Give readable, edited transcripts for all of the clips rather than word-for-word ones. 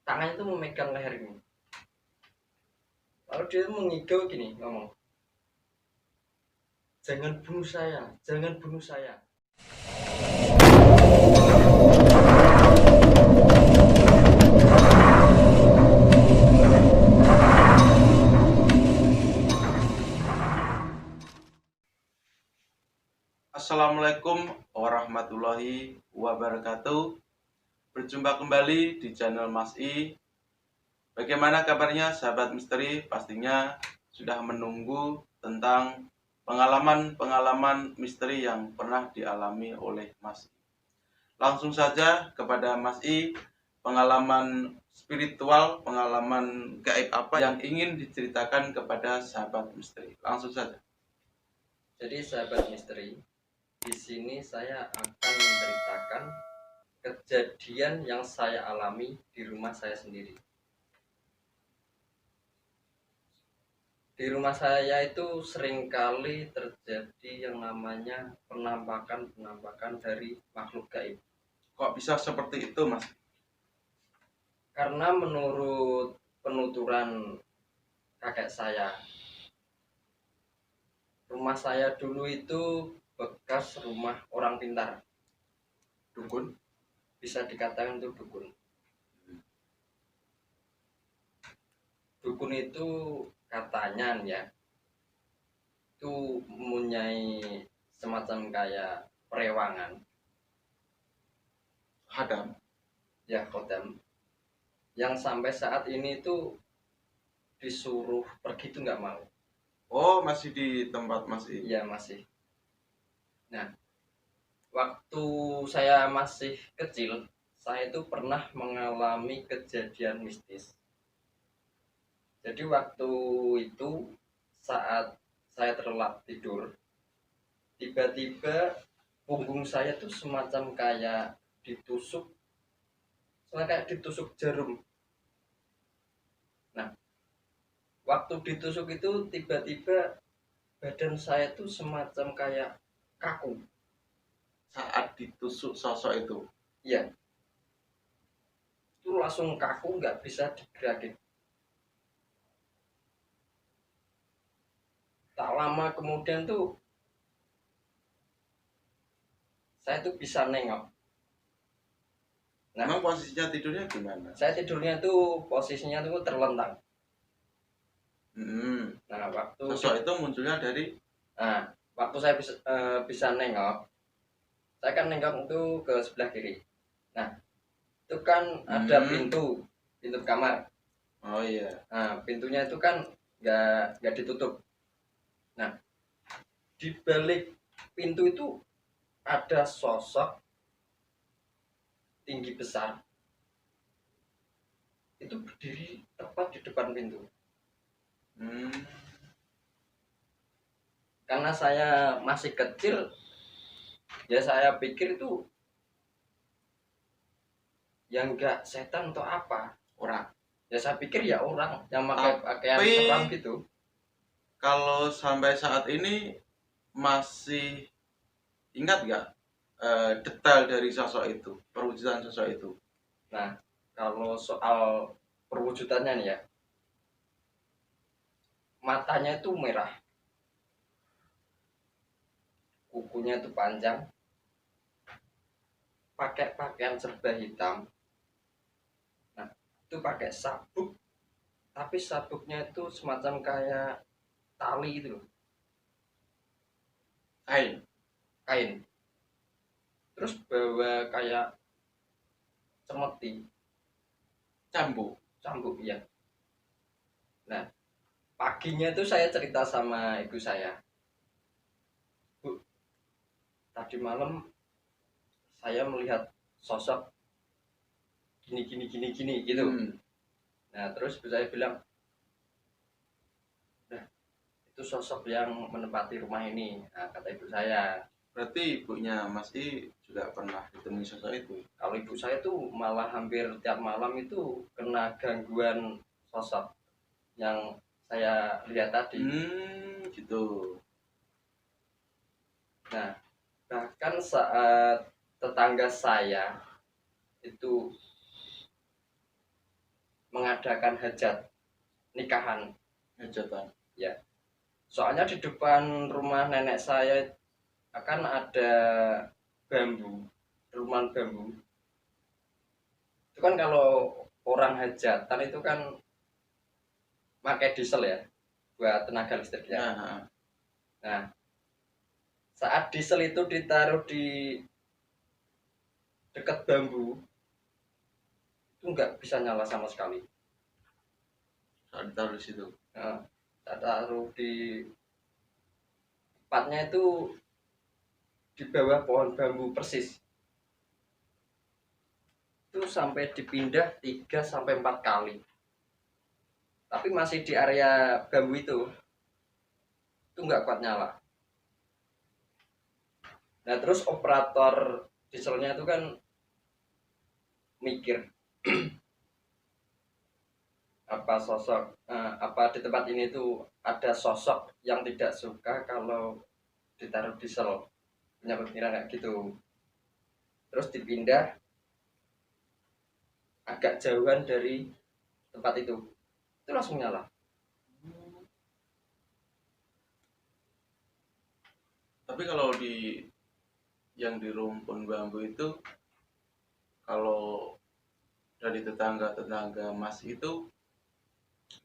tangannya tuh memegang lehernya. Lalu dia mengigau gini, ngomong, jangan bunuh saya, jangan bunuh saya. Assalamualaikum warahmatullahi wabarakatuh. Berjumpa kembali di channel Mas I. Bagaimana kabarnya sahabat misteri? Pastinya sudah menunggu tentang pengalaman-pengalaman misteri yang pernah dialami oleh Mas I. Langsung saja kepada Mas I, pengalaman spiritual, pengalaman gaib apa yang ingin diceritakan kepada sahabat misteri? Langsung saja. Jadi sahabat misteri, di sini saya akan menceritakan kejadian yang saya alami di rumah saya sendiri. Di rumah saya itu seringkali terjadi yang namanya penampakan dari makhluk gaib. Kok bisa seperti itu, Mas? Karena menurut penuturan kakek saya, rumah saya dulu itu bekas rumah orang pintar. Dukun? Bisa dikatakan itu dukun. Dukun itu katanya ya, itu mempunyai semacam kayak perewangan, Hadam. ya kodam, yang sampai saat ini tuh disuruh pergi tuh nggak mau. Oh, masih di tempat Mas I? Iya masih. Nah, waktu saya masih kecil, saya itu pernah mengalami kejadian mistis. Jadi waktu itu saat saya terlelap tidur, tiba-tiba punggung saya tuh semacam kayak ditusuk, kayak ditusuk jarum. Nah, waktu ditusuk itu tiba-tiba badan saya tuh semacam kayak kaku. Saat ditusuk sosok itu? Iya, itu langsung kaku, nggak bisa digerakin. Tak lama kemudian tuh saya tuh bisa nengok. Nah, emang posisinya tidurnya gimana? Saya tidurnya tuh posisinya tuh terlentang. Nah, sosok itu munculnya dari? Nah, waktu saya bisa nengok, saya kan nengok itu ke sebelah kiri. Nah, itu kan ada pintu kamar. Oh iya. Nah, pintunya itu kan nggak ditutup. Nah, di balik pintu itu ada sosok tinggi besar. Itu berdiri tepat di depan pintu. Karena saya masih kecil, ya saya pikir itu yang enggak setan atau apa, orang. Ya saya pikir ya orang yang pakai pakaian seram gitu. Kalau sampai saat ini masih ingat nggak detail dari sosok itu, perwujudan sosok itu? Nah, kalau soal perwujudannya nih ya, matanya itu merah, kukunya itu panjang, pakai pakaian serba hitam. Nah, itu pakai sabuk, tapi sabuknya itu semacam kayak tali itu loh. Kain. Terus bawa kayak cemeti, cambuk ya. Nah, paginya tuh saya cerita sama ibu saya, Bu, tadi malam saya melihat sosok gini gitu. Nah, terus ibu saya bilang, nah itu sosok yang menempati rumah ini. Nah, kata ibu saya. Berarti ibunya Mas I juga pernah ditemui sosok itu? Kalau ibu saya tuh malah hampir tiap malam itu kena gangguan sosok yang saya lihat tadi. Gitu. Nah, bahkan saat tetangga saya itu mengadakan hajat nikahan. Hajatan. Ya, soalnya di depan rumah nenek saya akan ada bambu, rumah bambu. Itu kan kalau orang hajatan itu kan pakai diesel ya, buat tenaga listrik ya. Nah, Nah, saat diesel itu ditaruh di dekat bambu, itu nggak bisa nyala sama sekali. saat ditaruh di situ. Nah, saat taruh di tempatnya itu di bawah pohon bambu persis. Itu sampai dipindah 3 sampai 4 kali. Tapi masih di area bambu itu nggak kuat nyala. Nah, terus operator dieselnya itu kan mikir apa di tempat ini tuh ada sosok yang tidak suka kalau ditaruh diesel, punya pemikiran kayak gitu. Terus dipindah agak jauhan dari tempat itu langsung nyala. Tapi kalau yang di rumpun bambu itu, kalau dari tetangga Mas itu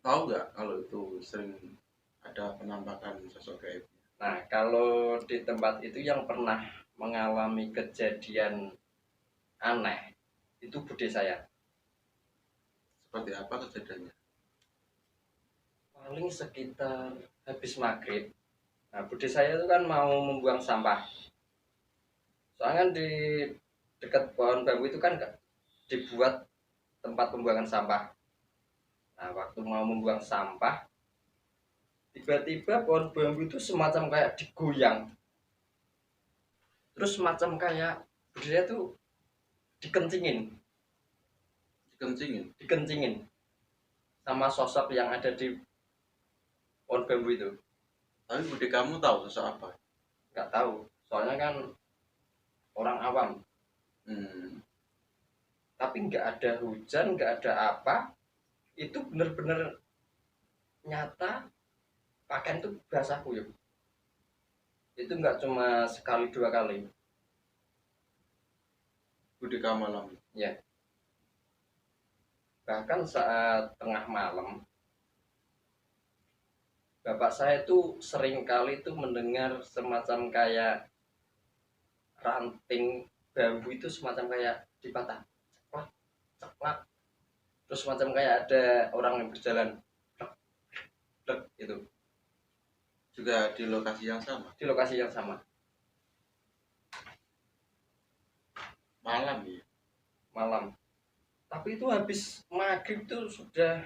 tahu nggak kalau itu sering ada penampakan sosok gaib? Nah, kalau di tempat itu yang pernah mengalami kejadian aneh itu bude saya. Seperti apa kejadiannya? Paling sekitar habis maghrib. Nah, bude saya itu kan mau membuang sampah. Soalnya kan di dekat pohon bambu itu kan dibuat tempat pembuangan sampah. Nah, waktu mau membuang sampah, tiba-tiba pohon bambu itu semacam kayak digoyang. Terus semacam kayak bude saya tuh dikencingin sama sosok yang ada di pohon bambu itu. Tapi bude kamu tahu sosok apa? Nggak tahu, soalnya kan orang awam. Tapi nggak ada hujan, nggak ada apa, itu bener-bener nyata, pakaian itu basah kuyup. Itu nggak cuma sekali 2 kali. Bude kamu alami? Ya, bahkan saat tengah malam bapak saya tuh sering kali tuh mendengar semacam kayak ranting bambu itu semacam kayak dipatah, ceklak ceklak, terus semacam kayak ada orang yang berjalan gitu. Juga di lokasi yang sama? Di lokasi yang sama. Malam ya? Malam. Tapi itu habis maghrib itu sudah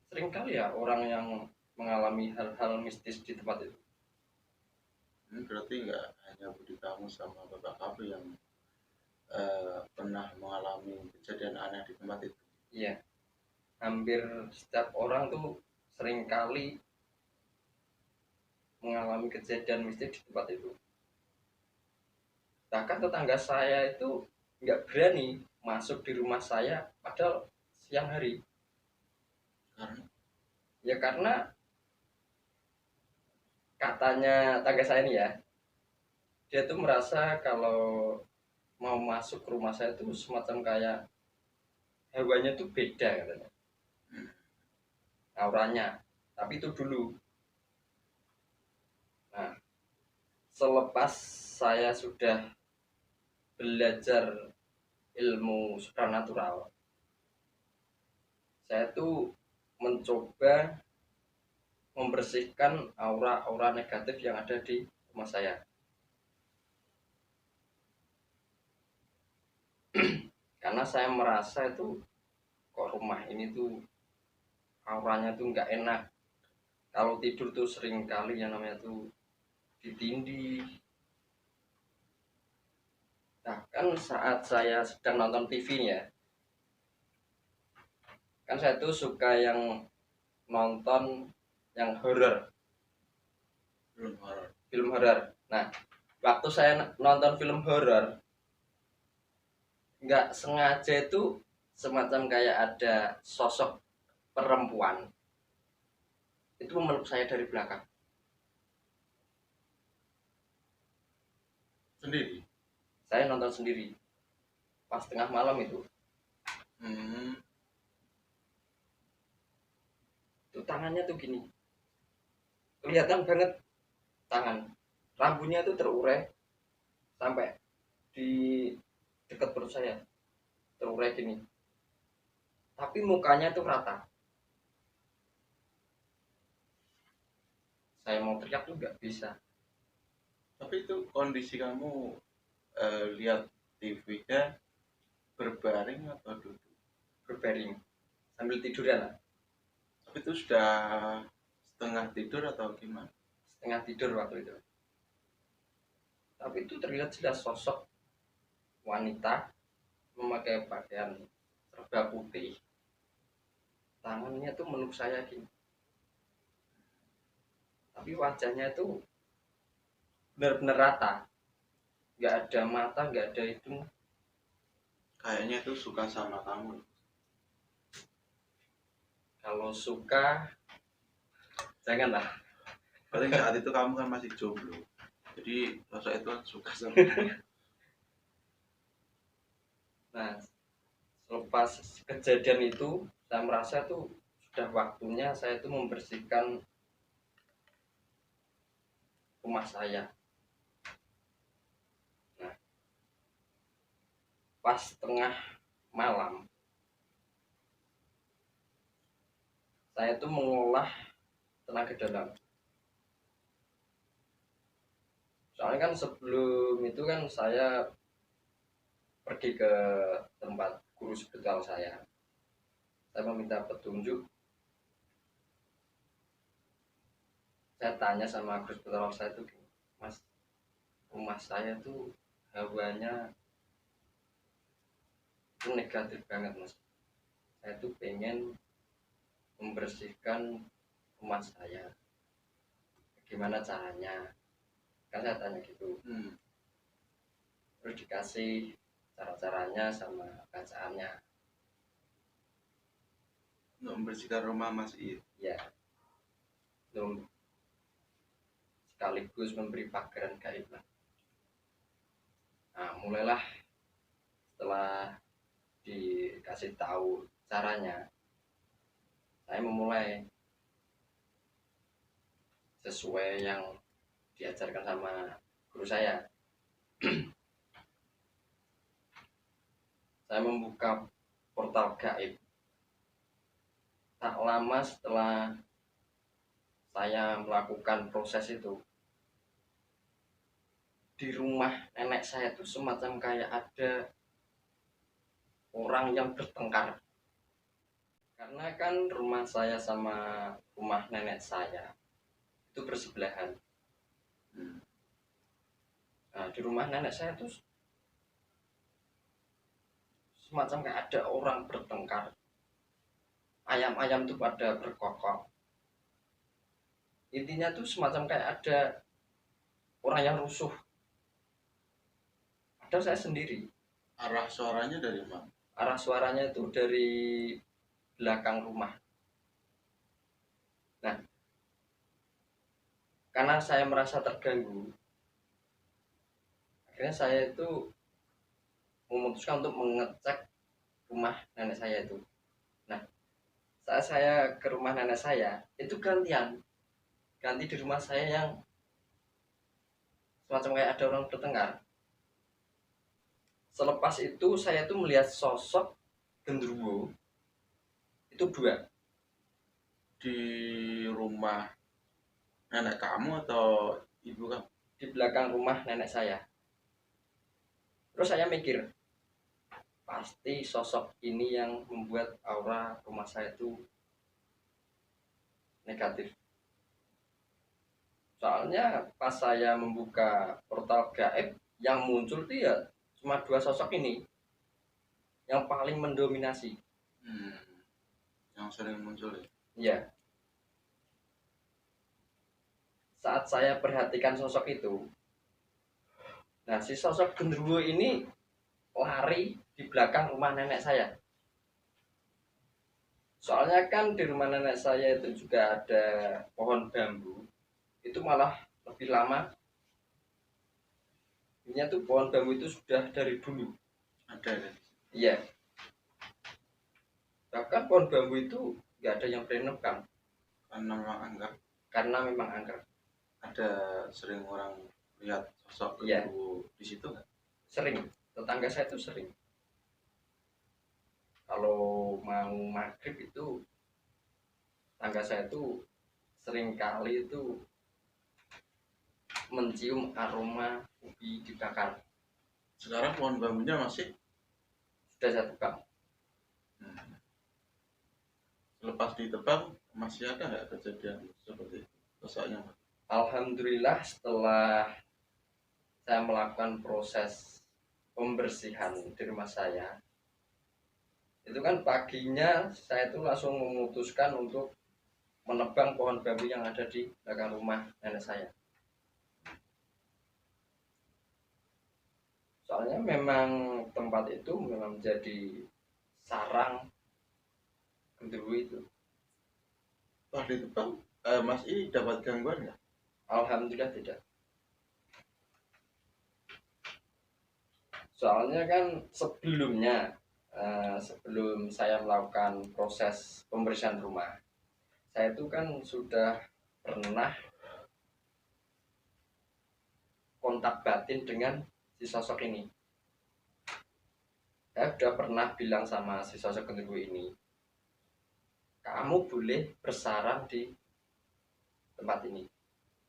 sering kali ya orang yang mengalami hal-hal mistis di tempat itu. Berarti nggak hanya bude kamu sama bapak kamu yang pernah mengalami kejadian aneh di tempat itu? Iya, hampir setiap orang tuh sering kali mengalami kejadian mistis di tempat itu. Bahkan tetangga saya itu nggak berani masuk di rumah saya padahal siang hari. Ya karena katanya tetangga saya ini ya, dia tuh merasa kalau mau masuk ke rumah saya tuh semacam kayak hawanya tuh beda katanya, auranya. Tapi itu dulu. Nah, selepas saya sudah belajar ilmu supranatural, saya tuh mencoba membersihkan aura-aura negatif yang ada di rumah saya. Karena saya merasa itu kok rumah ini tuh auranya tuh nggak enak. Kalau tidur tuh sering kali yang namanya tuh ditindih. Nah, kan saat saya sedang nonton TV nih ya, kan saya tuh suka yang nonton yang horor, film horor. Nah, waktu saya nonton film horor, nggak sengaja itu semacam kayak ada sosok perempuan itu memeluk saya dari belakang. Sendiri. Saya nonton sendiri pas tengah malam itu. Itu tangannya tuh gini, kelihatan banget tangan, rambutnya tuh terurai sampai di dekat perut saya, terurai gini, tapi mukanya tuh rata. Saya mau teriak tuh nggak bisa. Tapi itu kondisi kamu lihat TV-nya berbaring atau duduk? Berbaring sambil tiduran lah. Tapi itu sudah setengah tidur atau gimana? Setengah tidur waktu itu. Tapi itu terlihat jelas sosok wanita memakai pakaian serba putih. Tangannya tuh meluk saya gini. Tapi wajahnya itu benar-benar rata. Nggak ada mata, nggak ada hidung. Kayaknya itu suka sama kamu. Kalau suka, janganlah. Paling saat itu kamu kan masih jomblo. Jadi sosok itu kan suka sama. Nah, selepas kejadian itu, saya merasa tuh sudah waktunya saya itu membersihkan rumah saya. Nah, pas tengah malam, saya itu mengolah tenaga dalam. Soalnya kan sebelum itu kan saya pergi ke tempat guru spiritual saya. Saya meminta petunjuk. Saya tanya sama guru spiritual saya itu, Mas, rumah saya tuh hawanya itu negatif banget, Mas. Saya tuh pengen membersihkan rumah saya. Gimana caranya? Kan saya tanya gitu. Terus dikasih cara-caranya sama bacaannya. Untuk membersihkan rumah Mas I. Ya, belum sekaligus memberi pagaran gaib. Nah, mulailah setelah dikasih tahu caranya, saya memulai sesuai yang diajarkan sama guru saya. Saya membuka portal gaib. Tak lama setelah saya melakukan proses itu, di rumah nenek saya itu semacam kayak ada orang yang bertengkar. Karena kan rumah saya sama rumah nenek saya itu bersebelahan. Nah, di rumah nenek saya itu semacam kayak ada orang bertengkar. Ayam-ayam itu pada berkokok. Intinya tuh semacam kayak ada orang yang rusuh. Padahal saya sendiri. Arah suaranya dari mana? Arah suaranya itu dari belakang rumah. Nah, karena saya merasa terganggu, akhirnya saya itu memutuskan untuk mengecek rumah nenek saya itu. Nah, saat saya ke rumah nenek saya, itu ganti di rumah saya yang semacam kayak ada orang bertengkar. Selepas itu saya tuh melihat sosok genderuwo itu 2 di rumah nenek kamu atau ibu kamu? Di belakang rumah nenek saya. Terus saya mikir, pasti sosok ini yang membuat aura rumah saya itu negatif. Soalnya pas saya membuka portal gaib, yang muncul tuh ya cuma 2 sosok ini yang paling mendominasi. Yang sering muncul ya? Ya. Saat saya perhatikan sosok itu, nah si sosok genderuwo ini lari di belakang rumah nenek saya. Soalnya kan di rumah nenek saya itu juga ada pohon bambu. Itu malah lebih lama. Ini tuh pohon bambu itu sudah dari dulu. Ada kan? Iya. Bahkan pohon bambu itu nggak ada yang berani nebang Karena memang angker. karena memang angker. Ada sering orang lihat sosok Iya. genderuwo di situ nggak? Sering. Tetangga saya itu sering. Kalau mau maghrib itu tetangga saya itu sering kali itu mencium aroma ubi dibakar. Sekarang pohon bambunya masih. Sudah saya tebang. Lepas ditebang masih ada nggak kejadian seperti itu? Sosoknya Alhamdulillah setelah saya melakukan proses pembersihan di rumah saya, itu kan paginya saya itu langsung memutuskan untuk menebang pohon bambu yang ada di belakang rumah nenek saya. Soalnya memang tempat itu memang menjadi sarang genderuwo itu. setelah ditebang Mas I dapat gangguan nggak? Alhamdulillah tidak. Soalnya kan sebelumnya sebelum saya melakukan proses pembersihan rumah, saya itu kan sudah pernah kontak batin dengan si sosok ini. Saya sudah pernah bilang sama si sosok genderuwo ini, kamu boleh bersarang di tempat ini,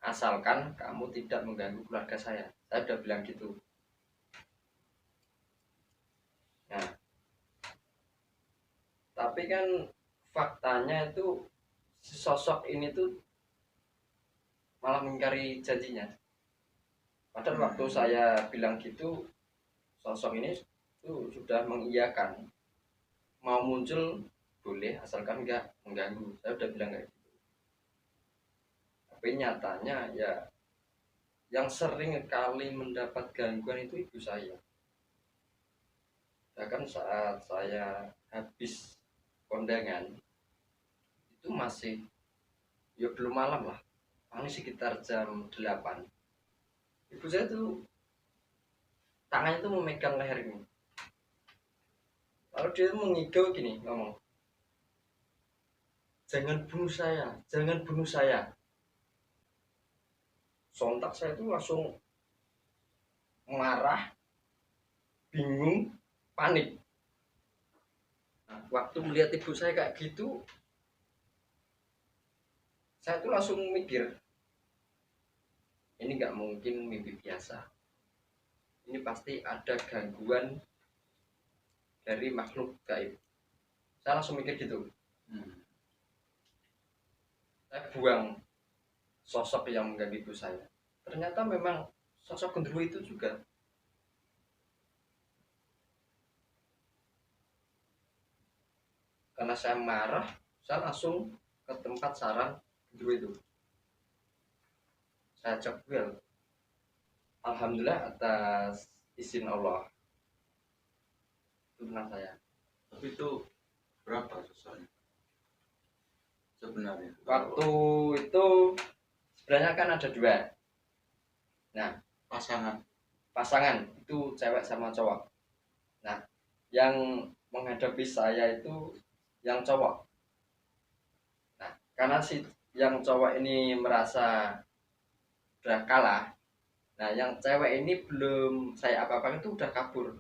asalkan kamu tidak mengganggu keluarga saya. Saya sudah bilang gitu. Nah, tapi kan faktanya itu si sosok ini tuh malah mengingkari janjinya. Padahal waktu saya bilang gitu, sosok ini tuh sudah mengiyakan, mau muncul boleh asalkan nggak mengganggu. Saya udah bilang kayak gitu. Tapi nyatanya ya yang sering kali mendapat gangguan itu ibu saya. Bahkan saat saya habis kondangan itu masih ya belum malam lah, paling sekitar jam 8. Ibu saya tuh tangannya tuh memegang leher ini, lalu dia mengigau gini ngomong, jangan bunuh saya, jangan bunuh saya. Sontak saya tuh langsung marah, bingung, panik. Nah, waktu melihat ibu saya kayak gitu, saya tuh langsung mikir, ini nggak mungkin mimpi biasa. Ini pasti ada gangguan dari makhluk gaib. Saya langsung mikir gitu. Saya buang sosok yang mengganggu ibu saya. Ternyata memang sosok genderuwo itu juga. Karena saya marah, saya langsung ke tempat sarang genderuwo itu. Saya cegel. Alhamdulillah atas izin Allah. Itu benar saya. Tapi itu berapa sosoknya sebenarnya? Waktu itu sebenarnya kan ada 2. Nah, pasangan itu cewek sama cowok. Nah, yang menghadapi saya itu yang cowok. Nah, karena si yang cowok ini merasa udah kalah, nah yang cewek ini belum saya apa-apain itu udah kabur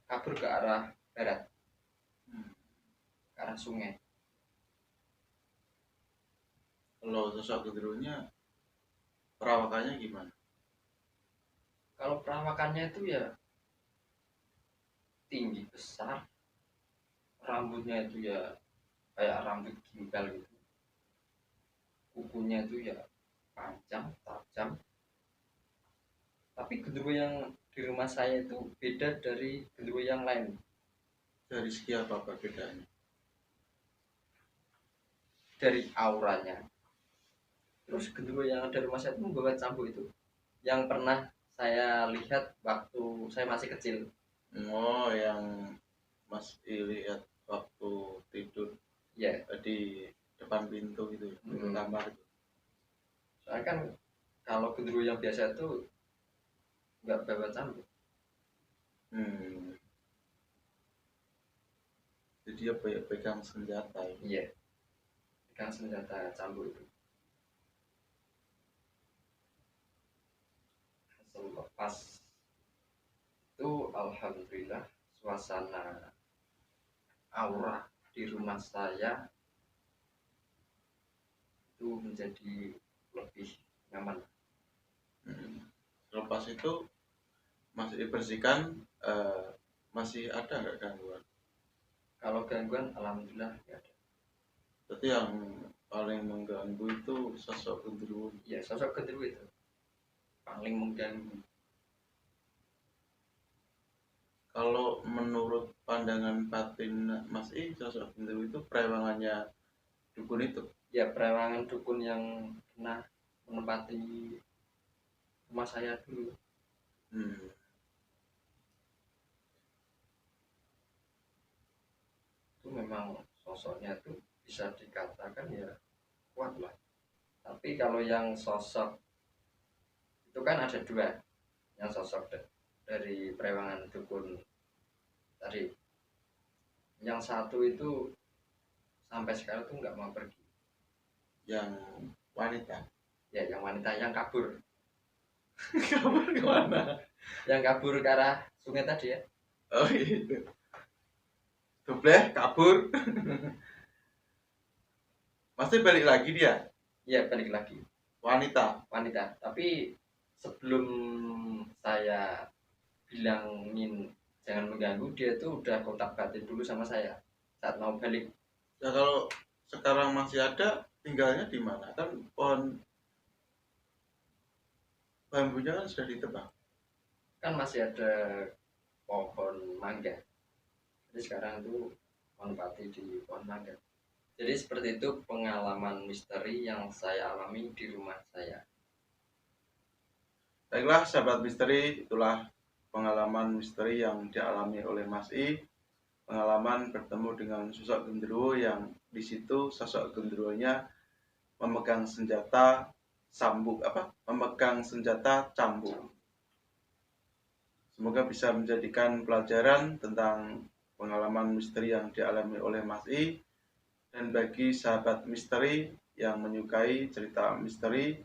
ke arah barat, ke arah sungai. Kalau sosok genderuwonya perawakannya gimana? Kalau perawakannya itu ya tinggi besar, rambutnya itu ya kayak rambut gimbal gitu, kukunya itu ya panjang tajam. Tapi genderuwo yang di rumah saya itu beda dari genderuwo yang lain. Dari segi apa perbedaannya? Dari auranya. Terus genderuwo yang ada di rumah saya itu membawa cambuk itu, yang pernah saya lihat waktu saya masih kecil. Oh, yang Mas I lihat waktu di depan pintu gitu, pintu kamar itu. Soalnya kan kalau gendruwo yang biasa itu nggak bawa cambuk. Jadi dia pegang senjata ya. Iya, pegang senjata cambuk itu. Pas itu alhamdulillah suasana aura di rumah saya itu menjadi lebih nyaman. Lepas itu masih dibersihkan, masih ada nggak gangguan? Kalau gangguan alhamdulillah nggak ada. Berarti yang paling mengganggu itu sosok gendruwo. Ya sosok gendruwo itu paling mengganggu. Kalau menurut pandangan batin Mas sosok gendruwo itu perewangannya dukun itu? Ya perewangan dukun yang pernah menempati rumah saya dulu. Itu memang sosoknya tuh bisa dikatakan ya kuat lah. Tapi kalau yang sosok itu kan ada dua, yang sosok dari perewangan dukun tadi. Yang satu itu sampai sekarang tuh nggak mau pergi. Yang wanita? Ya yang wanita yang kabur. Kabur kemana? Yang kabur ke arah sungai tadi ya. Oh gitu. Dubleh kabur. Masih balik lagi dia? Iya balik lagi. Wanita? Wanita. Tapi sebelum saya bilangin jangan mengganggu, dia tuh udah kontak batin dulu sama saya saat mau balik. Ya kalau sekarang masih ada, tinggalnya di mana? Kan pohon bambunya kan sudah ditebang. Kan masih ada pohon mangga. Jadi sekarang itu menempati di pohon mangga. Jadi seperti itu pengalaman misteri yang saya alami di rumah saya. Baiklah sahabat misteri, itulah pengalaman misteri yang dialami oleh Mas Pengalaman bertemu dengan sosok gendruwo yang di situ sosok gendruwonya memegang senjata cambuk. Semoga bisa menjadikan pelajaran tentang pengalaman misteri yang dialami oleh Mas Dan bagi sahabat misteri yang menyukai cerita misteri,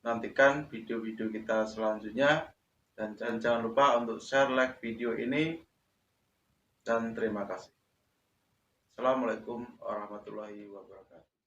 nantikan video-video kita selanjutnya. Dan jangan lupa untuk share, like video ini. Dan terima kasih. Assalamualaikum warahmatullahi wabarakatuh.